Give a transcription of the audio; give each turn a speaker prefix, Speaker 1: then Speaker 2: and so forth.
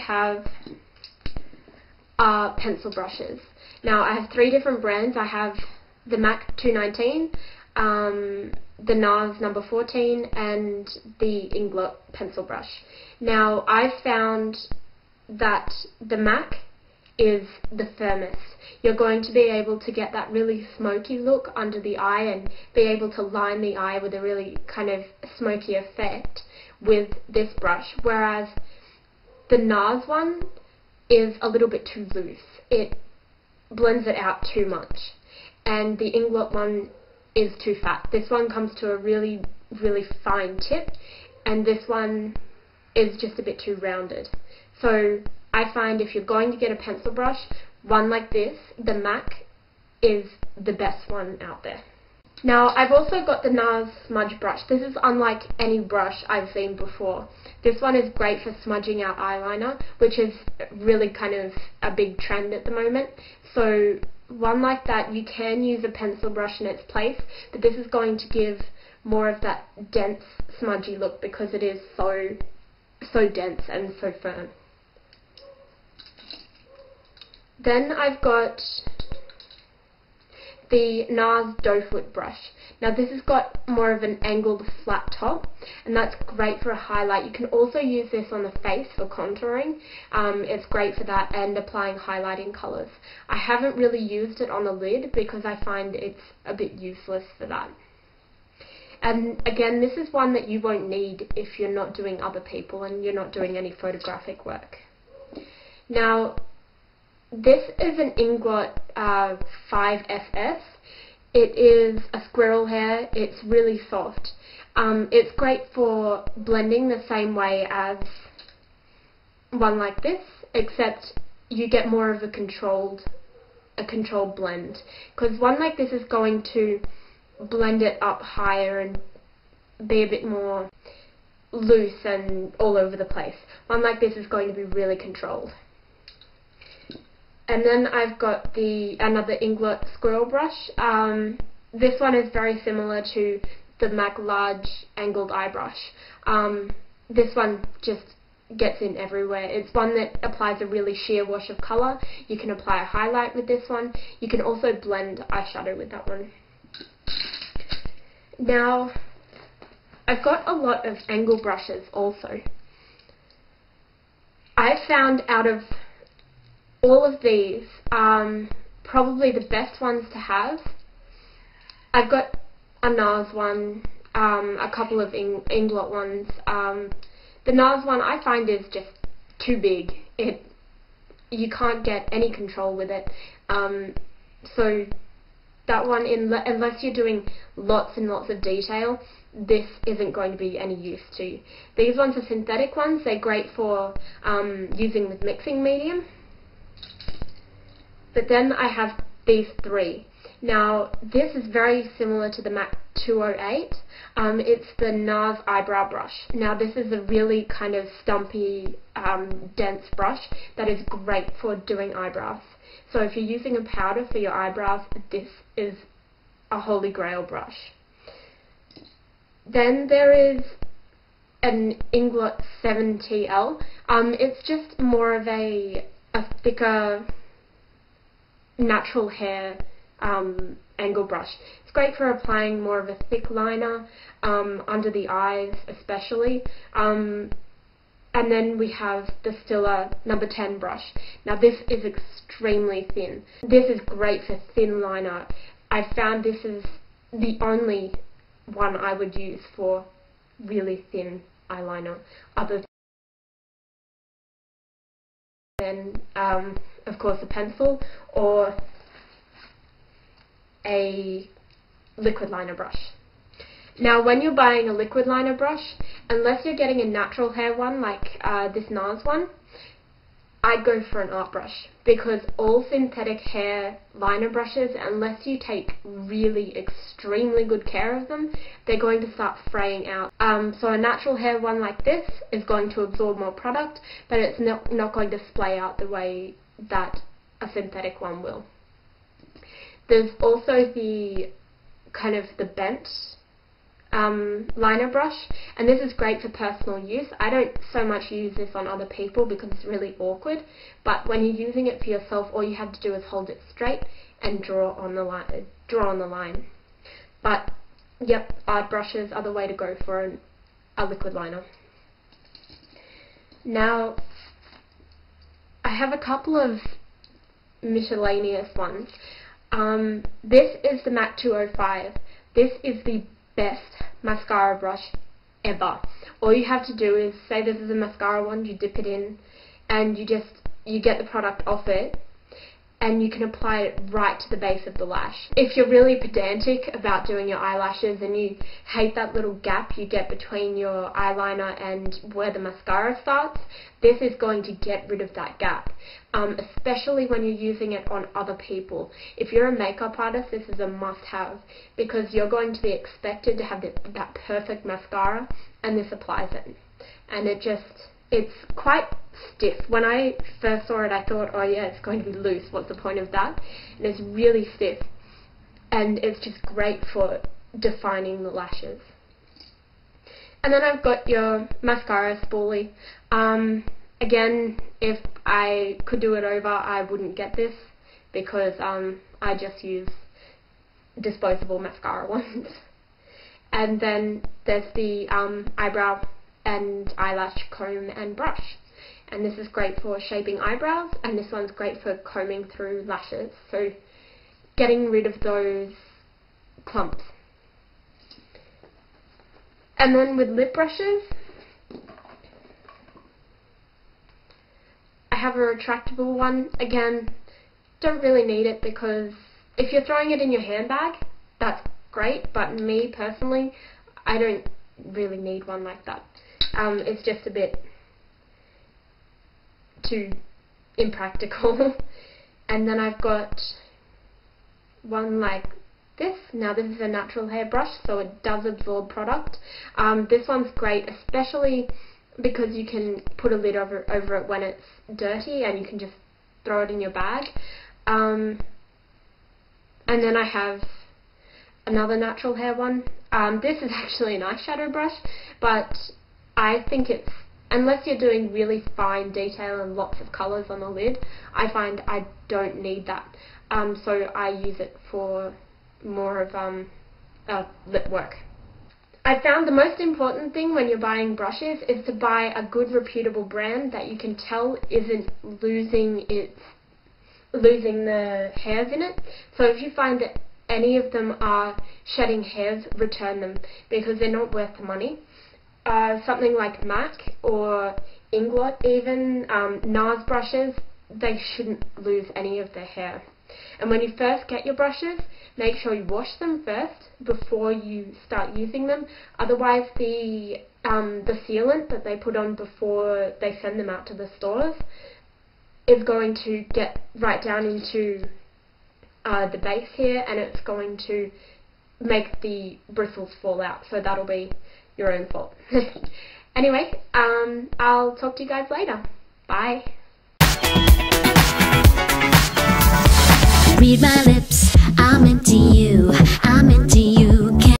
Speaker 1: have are pencil brushes. Now I have 3 different brands. I have the MAC 219, the NARS number 14, and the Inglot pencil brush. Now I've found that the MAC is the firmest. You're going to be able to get that really smoky look under the eye and be able to line the eye with a really kind of smoky effect with this brush, whereas the NARS one is a little bit too loose. It blends it out too much, and the Inglot one is too fat. This one comes to a really, really fine tip, and this one is just a bit too rounded. So I find if you're going to get a pencil brush, one like this, the MAC, is the best one out there. Now I've also got the NARS smudge brush. This is unlike any brush I've seen before. This one is great for smudging out eyeliner, which is really kind of a big trend at the moment. So one like that, you can use a pencil brush in its place, but this is going to give more of that dense smudgy look because it is so dense and so firm. Then I've got the NARS doe foot brush. Now this has got more of an angled flat top, and that's great for a highlight. You can also use this on the face for contouring. It's great for that and applying highlighting colours. I haven't really used it on the lid because I find it's a bit useless for that. And again, this is one that you won't need if you're not doing other people and you're not doing any photographic work. Now this is an Inglot 5FS. It is a squirrel hair. It's really soft. It's great for blending the same way as one like this, except you get more of a controlled blend. Because one like this is going to blend it up higher and be a bit more loose and all over the place. One like this is going to be really controlled. And then I've got another Inglot squirrel brush. This one is very similar to the MAC large angled eye brush. This one just gets in everywhere. It's one that applies a really sheer wash of colour. You can apply a highlight with this one. You can also blend eyeshadow with that one. Now, I've got a lot of angle brushes also. I've found out of all of these, probably the best ones to have. I've got a NARS one, a couple of Inglot ones. The NARS one I find is just too big. You can't get any control with it. So that one, unless you're doing lots and lots of detail, this isn't going to be any use to you. These ones are synthetic ones. They're great for using with mixing medium. But then I have these 3. Now this is very similar to the MAC 208. It's the NARS eyebrow brush. Now this is a really kind of stumpy, dense brush that is great for doing eyebrows. So if you're using a powder for your eyebrows, this is a holy grail brush. Then there is an Inglot 7TL. It's just more of a thicker natural hair angle brush. It's great for applying more of a thick liner under the eyes especially. And then we have the Stila number 10 brush. Now this is extremely thin. This is great for thin liner. I found this is the only one I would use for really thin eyeliner, other than of course a pencil or a liquid liner brush. Now when you're buying a liquid liner brush, unless you're getting a natural hair one like this NARS one, I'd go for an art brush, because all synthetic hair liner brushes, unless you take really extremely good care of them, they're going to start fraying out. So a natural hair one like this is going to absorb more product, but it's not going to splay out the way that a synthetic one will. There's also the kind of the bent liner brush, and this is great for personal use. I don't so much use this on other people because it's really awkward, but when you're using it for yourself, all you have to do is hold it straight and draw on the line. But yep, art brushes are the way to go for a liquid liner. Now, I have a couple of miscellaneous ones. This is the MAC 205. This is the best mascara brush ever. All you have to do is, say this is a mascara wand, you dip it in and you get the product off it, and you can apply it right to the base of the lash. If you're really pedantic about doing your eyelashes and you hate that little gap you get between your eyeliner and where the mascara starts, this is going to get rid of that gap, especially when you're using it on other people. If you're a makeup artist, this is a must-have because you're going to be expected to have that perfect mascara, and this applies it. And it's quite stiff. When I first saw it, I thought, oh yeah, it's going to be loose, what's the point of that? And it's really stiff, and it's just great for defining the lashes. And then I've got your mascara spoolie. Again, if I could do it over, I wouldn't get this because I just use disposable mascara ones. And then there's the eyebrow and eyelash comb and brush, and this is great for shaping eyebrows, and this one's great for combing through lashes, so getting rid of those clumps. And then with lip brushes, I have a retractable one. Again, don't really need it because if you're throwing it in your handbag, that's great, but me personally, I don't really need one like that. It's just a bit too impractical. And then I've got one like this. Now this is a natural hair brush, so it does absorb product. This one's great, especially because you can put a lid over it when it's dirty, and you can just throw it in your bag. And then I have another natural hair one. This is actually an eyeshadow brush, but I think it's, unless you're doing really fine detail and lots of colours on the lid, I find I don't need that. So I use it for more of lip work. I found the most important thing when you're buying brushes is to buy a good reputable brand that you can tell isn't losing the hairs in it. So if you find that any of them are shedding hairs, return them because they're not worth the money. Something like MAC or Inglot, even NARS brushes, they shouldn't lose any of their hair. And when you first get your brushes, make sure you wash them first before you start using them. Otherwise, the sealant that they put on before they send them out to the stores is going to get right down into the base here, and it's going to make the bristles fall out. So that'll be your own fault. Anyway, I'll talk to you guys later. Bye. Read my lips, I'm into you, I'm into you.